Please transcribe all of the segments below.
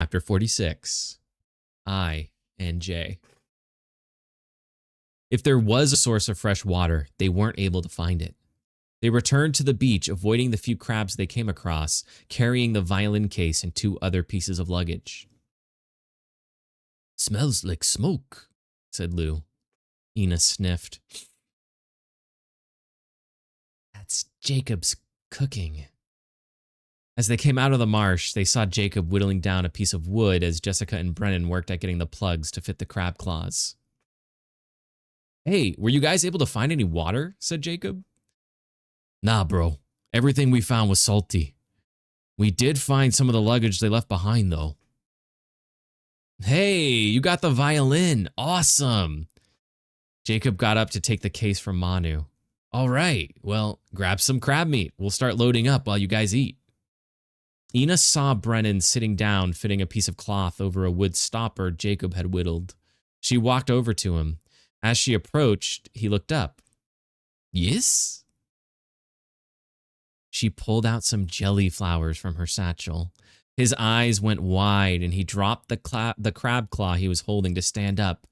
Chapter 46. I and J. If there was a source of fresh water, they weren't able to find it. They returned to the beach, avoiding the few crabs they came across, carrying the violin case and 2 other pieces of luggage. "Smells like smoke," said Lou. Ina sniffed. "That's Jacob's cooking." As they came out of the marsh, they saw Jacob whittling down a piece of wood as Jessica and Brennan worked at getting the plugs to fit the crab claws. "Hey, were you guys able to find any water?" said Jacob. "Nah, bro. Everything we found was salty. We did find some of the luggage they left behind, though." "Hey, you got the violin. Awesome." Jacob got up to take the case from Manu. "All right, well, grab some crab meat. We'll start loading up while you guys eat." Ina saw Brennan sitting down, fitting a piece of cloth over a wood stopper Jacob had whittled. She walked over to him. As she approached, he looked up. "Yes?" She pulled out some jelly flowers from her satchel. His eyes went wide and he dropped the crab claw he was holding to stand up.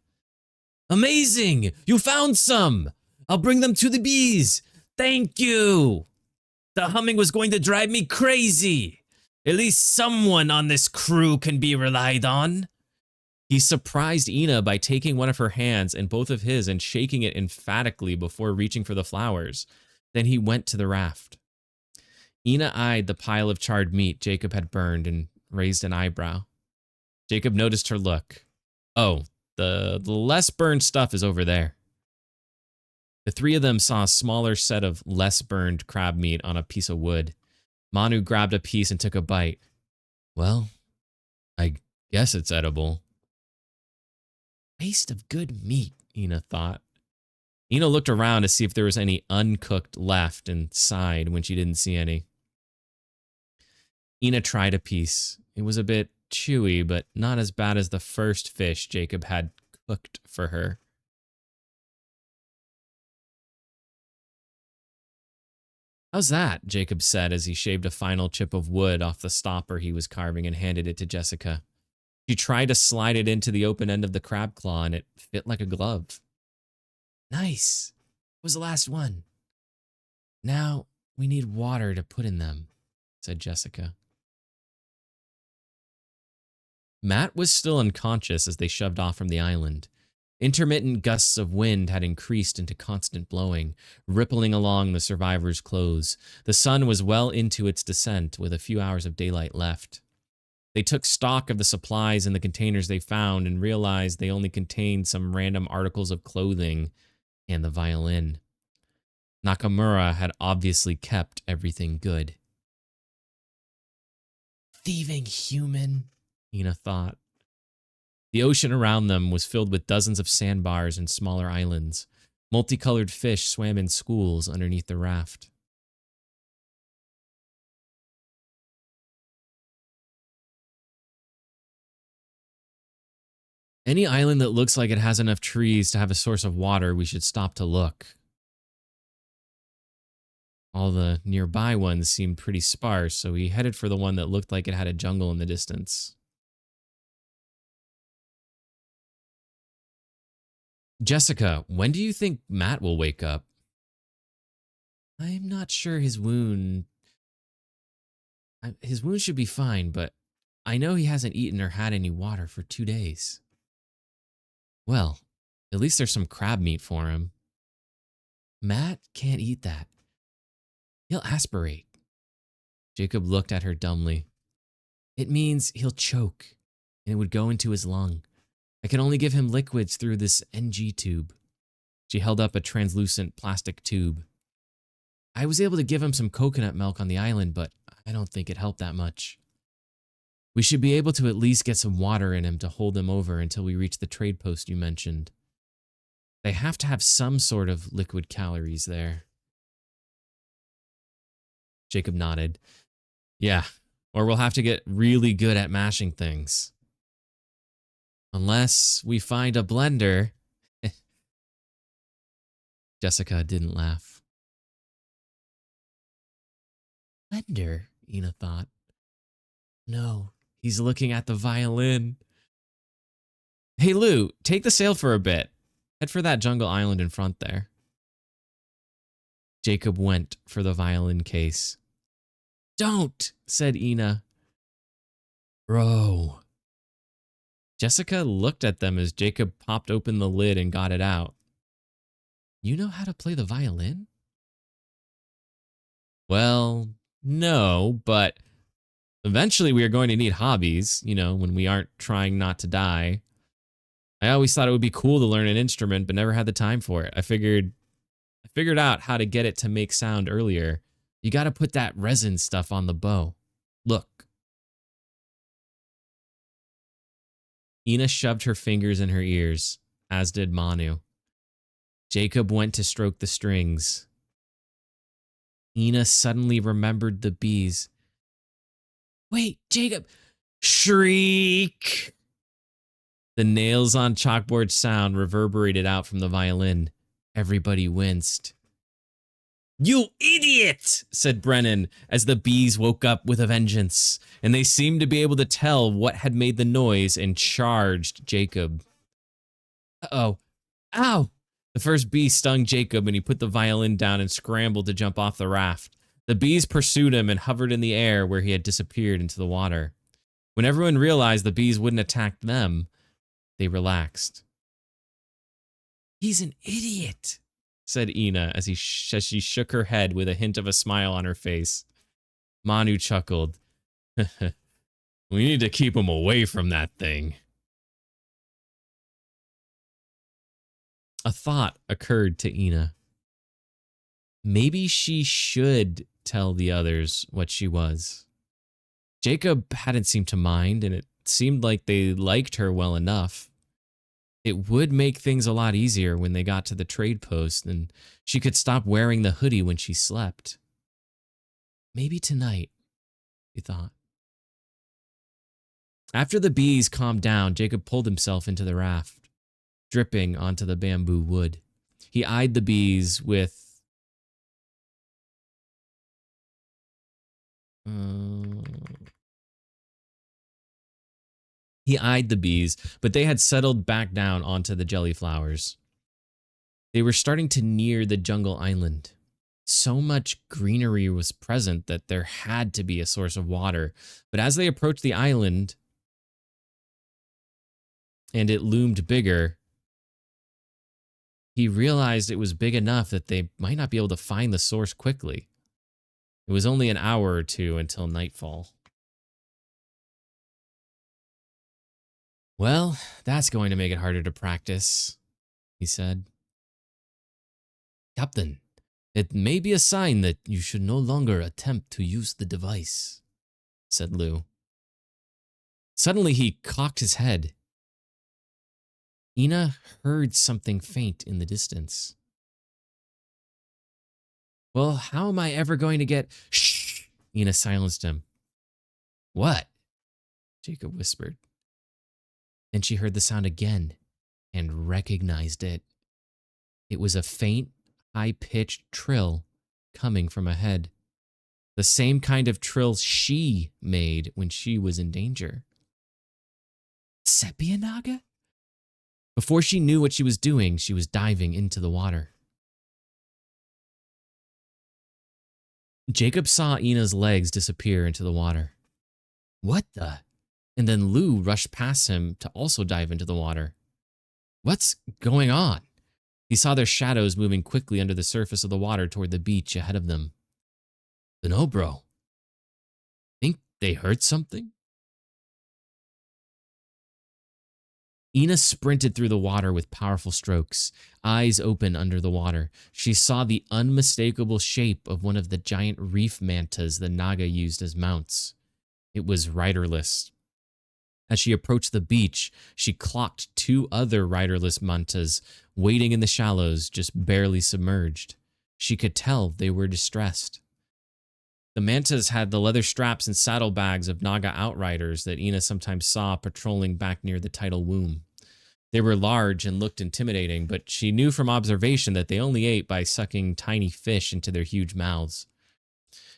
"Amazing! You found some! I'll bring them to the bees! Thank you! The humming was going to drive me crazy! At least someone on this crew can be relied on." He surprised Ina by taking one of her hands in both of his and shaking it emphatically before reaching for the flowers. Then he went to the raft. Ina eyed the pile of charred meat Jacob had burned and raised an eyebrow. Jacob noticed her look. "Oh, the less burned stuff is over there." The 3 of them saw a smaller set of less burned crab meat on a piece of wood. Manu grabbed a piece and took a bite. "Well, I guess it's edible." "Waste of good meat," Ina thought. Ina looked around to see if there was any uncooked left and sighed when she didn't see any. Ina tried a piece. It was a bit chewy, but not as bad as the first fish Jacob had cooked for her. "How's that?" Jacob said as he shaved a final chip of wood off the stopper he was carving and handed it to Jessica. She tried to slide it into the open end of the crab claw and it fit like a glove. "Nice. What was the last one?" "Now we need water to put in them," said Jessica. Matt was still unconscious as they shoved off from the island. Intermittent gusts of wind had increased into constant blowing, rippling along the survivors' clothes. The sun was well into its descent, with a few hours of daylight left. They took stock of the supplies in the containers they found and realized they only contained some random articles of clothing and the violin. Nakamura had obviously kept everything good. "Thieving human," Ina thought. The ocean around them was filled with dozens of sandbars and smaller islands. Multicolored fish swam in schools underneath the raft. "Any island that looks like it has enough trees to have a source of water, we should stop to look." All the nearby ones seemed pretty sparse, so he headed for the one that looked like it had a jungle in the distance. "Jessica, when do you think Matt will wake up?" "I'm not sure his wound should be fine, but I know he hasn't eaten or had any water for 2 days." "Well, at least there's some crab meat for him." "Matt can't eat that. He'll aspirate." Jacob looked at her dumbly. "It means he'll choke, and it would go into his lung. I can only give him liquids through this NG tube." She held up a translucent plastic tube. "I was able to give him some coconut milk on the island, but I don't think it helped that much. We should be able to at least get some water in him to hold him over until we reach the trade post you mentioned. They have to have some sort of liquid calories there." Jacob nodded. "Yeah, or we'll have to get really good at mashing things. Unless we find a blender." Jessica didn't laugh. "Blender," Ina thought. "No, He's looking at the violin. Hey, Lou, take the sail for a bit. Head for that jungle island in front there. Jacob went for the violin case. Don't, said Ina. Bro. Jessica looked at them as Jacob popped open the lid and got it out. You know how to play the violin? Well, no, but eventually we are going to need hobbies, when we aren't trying not to die. I always thought it would be cool to learn an instrument, but never had the time for it. I figured out how to get it to make sound earlier. You got to put that resin stuff on the bow. Look. Ina shoved her fingers in her ears, as did Manu. Jacob went to stroke the strings. Ina suddenly remembered the bees. Wait, Jacob! Shriek! The nails on chalkboard sound reverberated out from the violin. Everybody winced. You idiot, said Brennan as the bees woke up with a vengeance, and they seemed to be able to tell what had made the noise and charged Jacob. Uh-oh. Ow! The first bee stung Jacob and he put the violin down and scrambled to jump off the raft. The bees pursued him and hovered in the air where he had disappeared into the water. When everyone realized the bees wouldn't attack them, they relaxed. He's an idiot, said Ina as she shook her head with a hint of a smile on her face. Manu chuckled. We need to keep him away from that thing. A thought occurred to Ina. Maybe she should tell the others what she was. Jacob hadn't seemed to mind, and it seemed like they liked her well enough. It would make things a lot easier when they got to the trade post, and she could stop wearing the hoodie when she slept. Maybe tonight, he thought. After the bees calmed down, Jacob pulled himself into the raft, dripping onto the bamboo wood. He eyed the bees with but they had settled back down onto the jelly flowers. They were starting to near the jungle island. So much greenery was present that there had to be a source of water. But as they approached the island, and it loomed bigger, he realized it was big enough that they might not be able to find the source quickly. It was only an hour or two until nightfall. Well, that's going to make it harder to practice, he said. Captain, it may be a sign that you should no longer attempt to use the device, said Lou. Suddenly he cocked his head. Ina heard something faint in the distance. Well, how am I ever going to get... Shh! Ina silenced him. What? Jacob whispered. Then she heard the sound again and recognized it. It was a faint, high-pitched trill coming from ahead. The same kind of trill she made when she was in danger. Sepia Naga? Before she knew what she was doing, she was diving into the water. Jacob saw Ina's legs disappear into the water. What the? And then Lou rushed past him to also dive into the water. What's going on? He saw their shadows moving quickly under the surface of the water toward the beach ahead of them. Dunno, bro. Think they heard something? Ina sprinted through the water with powerful strokes, eyes open under the water. She saw the unmistakable shape of one of the giant reef mantas the Naga used as mounts. It was riderless. As she approached the beach, she clocked two other riderless mantas waiting in the shallows, just barely submerged. She could tell they were distressed. The mantas had the leather straps and saddlebags of Naga outriders that Ina sometimes saw patrolling back near the tidal womb. They were large and looked intimidating, but she knew from observation that they only ate by sucking tiny fish into their huge mouths.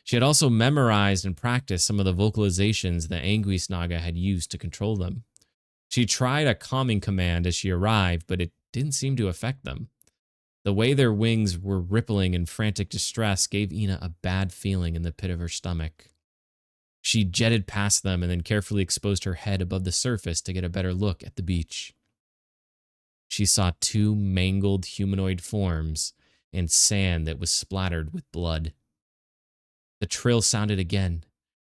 She had also memorized and practiced some of the vocalizations the Anguis Naga had used to control them. She tried a calming command as she arrived, but it didn't seem to affect them. The way their wings were rippling in frantic distress gave Ina a bad feeling in the pit of her stomach. She jetted past them and then carefully exposed her head above the surface to get a better look at the beach. She saw two mangled humanoid forms and sand that was splattered with blood. The trill sounded again.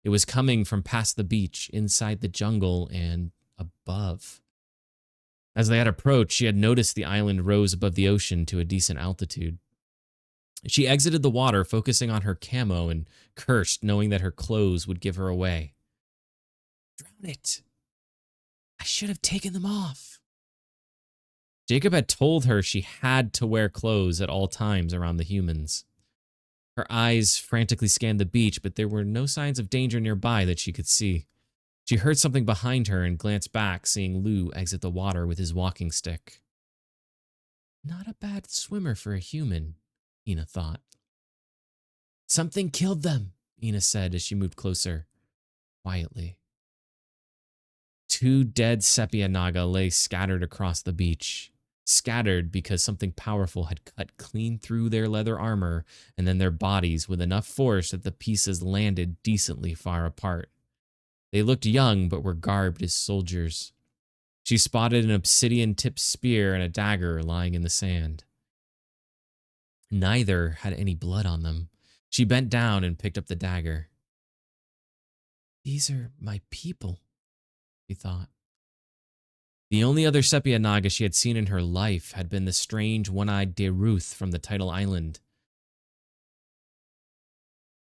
It was coming from past the beach, inside the jungle, and above. As they had approached, she had noticed the island rose above the ocean to a decent altitude. She exited the water, focusing on her camo, and cursed, knowing that her clothes would give her away. Drown it! I should have taken them off. Jacob had told her she had to wear clothes at all times around the humans. Her eyes frantically scanned the beach, but there were no signs of danger nearby that she could see. She heard something behind her and glanced back, seeing Lou exit the water with his walking stick. Not a bad swimmer for a human, Ina thought. Something killed them, Ina said as she moved closer, quietly. Two dead sepia naga lay scattered across the beach. Scattered because something powerful had cut clean through their leather armor and then their bodies with enough force that the pieces landed decently far apart. They looked young but were garbed as soldiers. She spotted an obsidian-tipped spear and a dagger lying in the sand. Neither had any blood on them. She bent down and picked up the dagger. These are my people, she thought. The only other sepia naga she had seen in her life had been the strange one-eyed Deruth from the Tidal Island.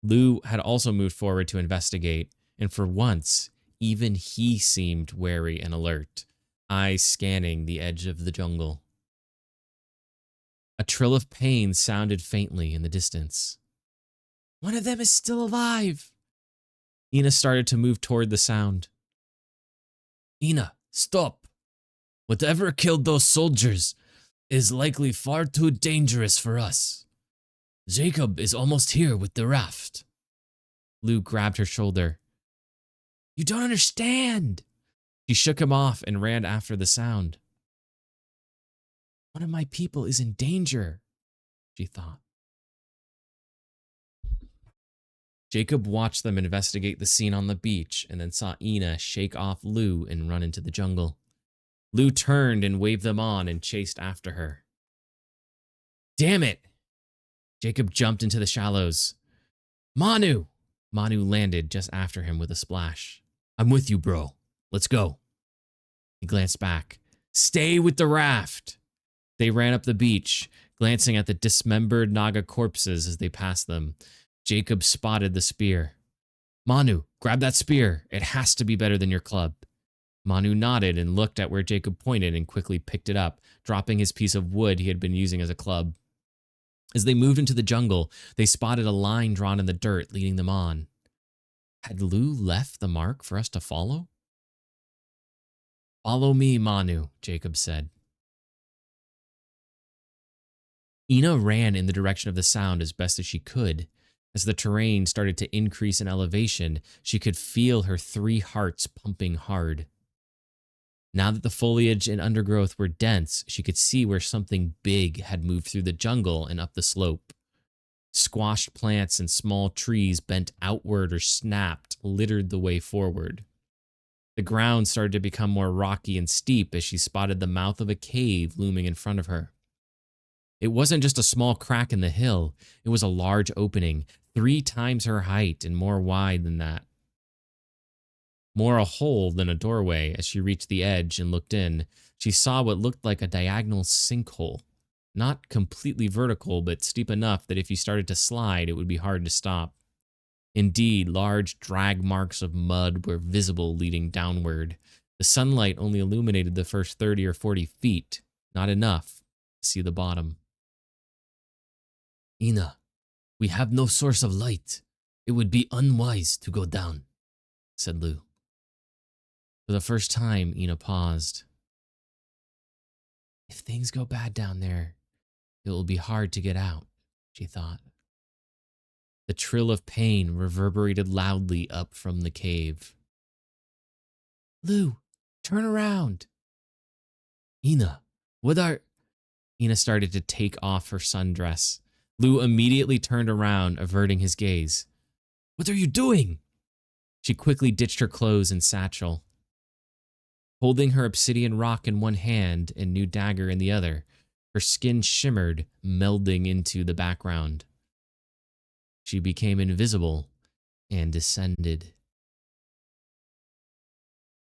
Lou had also moved forward to investigate, and for once, even he seemed wary and alert, eyes scanning the edge of the jungle. A trill of pain sounded faintly in the distance. One of them is still alive. Ina started to move toward the sound. Ina, stop. Whatever killed those soldiers is likely far too dangerous for us. Jacob is almost here with the raft. Lou grabbed her shoulder. You don't understand. She shook him off and ran after the sound. One of my people is in danger, she thought. Jacob watched them investigate the scene on the beach and then saw Ina shake off Lou and run into the jungle. Lou turned and waved them on and chased after her. Damn it! Jacob jumped into the shallows. Manu! Manu landed just after him with a splash. I'm with you, bro. Let's go. He glanced back. Stay with the raft! They ran up the beach, glancing at the dismembered Naga corpses as they passed them. Jacob spotted the spear. Manu, grab that spear. It has to be better than your club. Manu nodded and looked at where Jacob pointed and quickly picked it up, dropping his piece of wood he had been using as a club. As they moved into the jungle, they spotted a line drawn in the dirt leading them on. Had Lou left the mark for us to follow? Follow me, Manu, Jacob said. Ina ran in the direction of the sound as best as she could. As the terrain started to increase in elevation, she could feel her 3 hearts pumping hard. Now that the foliage and undergrowth were dense, she could see where something big had moved through the jungle and up the slope. Squashed plants and small trees bent outward or snapped littered the way forward. The ground started to become more rocky and steep as she spotted the mouth of a cave looming in front of her. It wasn't just a small crack in the hill, it was a large opening, 3 times her height and more wide than that. More a hole than a doorway. As she reached the edge and looked in, she saw what looked like a diagonal sinkhole. Not completely vertical, but steep enough that if you started to slide, it would be hard to stop. Indeed, large drag marks of mud were visible leading downward. The sunlight only illuminated the first 30 or 40 feet, not enough to see the bottom. Ina, we have no source of light. It would be unwise to go down, said Lou. For the first time, Ina paused. If things go bad down there, it will be hard to get out, she thought. The trill of pain reverberated loudly up from the cave. Lou, turn around. Ina, what are... Ina started to take off her sundress. Lou immediately turned around, averting his gaze. What are you doing? She quickly ditched her clothes and satchel. Holding her obsidian rock in one hand and new dagger in the other, her skin shimmered, melding into the background. She became invisible and descended.